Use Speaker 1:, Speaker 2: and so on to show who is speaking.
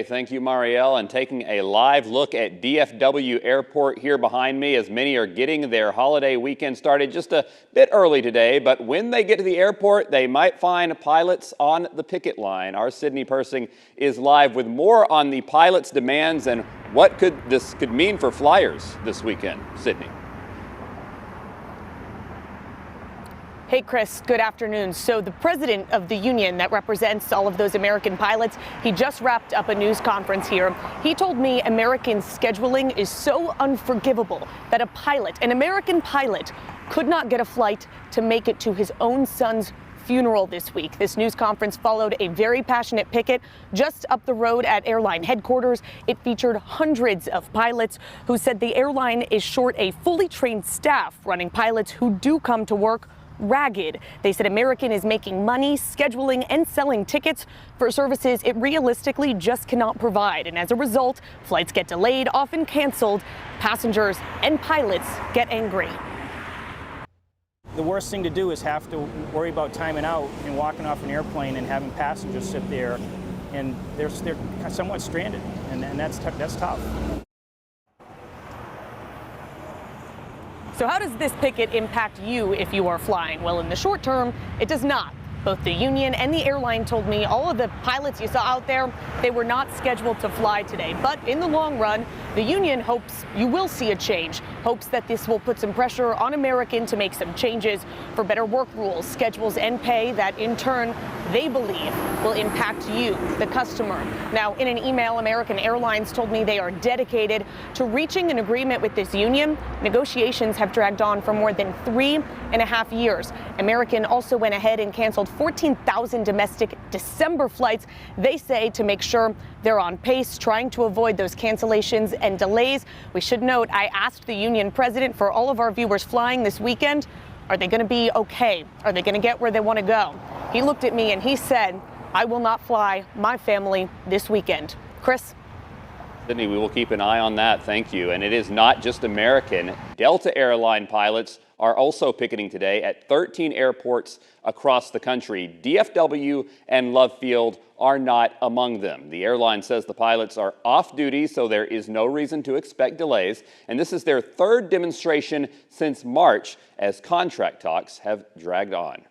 Speaker 1: Thank you, Marielle. And taking a live look at DFW Airport here behind me, as many are getting their holiday weekend started just a bit early today. But when they get to the airport, they might find pilots on the picket line. Our Sydney Persing is live with more on the pilots' demands and what this could mean for flyers this weekend. Sydney.
Speaker 2: Hey, Chris, good afternoon. So the president of the union that represents all of those American pilots, he just wrapped up a news conference here. He told me American scheduling is so unforgivable that an American pilot, could not get a flight to make it to his own son's funeral this week. This news conference followed a very passionate picket just up the road at airline headquarters. It featured hundreds of pilots who said the airline is short a fully trained staff, running pilots who do come to work ragged. They said American is making money scheduling and selling tickets for services it realistically just cannot provide. And as a result, flights get delayed, often canceled. Passengers and pilots get angry.
Speaker 3: The worst thing to do is have to worry about timing out and walking off an airplane and having passengers sit there, and they're somewhat stranded, and that's tough.
Speaker 2: So how does this picket impact you if you are flying? Well, in the short term, it does not. Both the union and the airline told me all of the pilots you saw out there, they were not scheduled to fly today. But in the long run, the union hopes you will see a change, hopes that this will put some pressure on American to make some changes for better work rules, schedules, and pay that in turn they believe will impact you, the customer. Now, in an email, American Airlines told me they are dedicated to reaching an agreement with this union. Negotiations have dragged on for more than 3.5 years. American also went ahead and canceled 14,000 domestic December flights, they say, to make sure they're on pace, trying to avoid those cancellations and delays. We should note, I asked the union president, for all of our viewers flying this weekend, are they going to be okay? Are they going to get where they want to go? He looked at me and he said, I will not fly my family this weekend. Chris?
Speaker 1: Sydney, we will keep an eye on that. Thank you. And it is not just American. Delta airline pilots are also picketing today at 13 airports across the country. DFW and Love Field are not among them. The airline says the pilots are off duty, so there is no reason to expect delays. And this is their third demonstration since March, as contract talks have dragged on.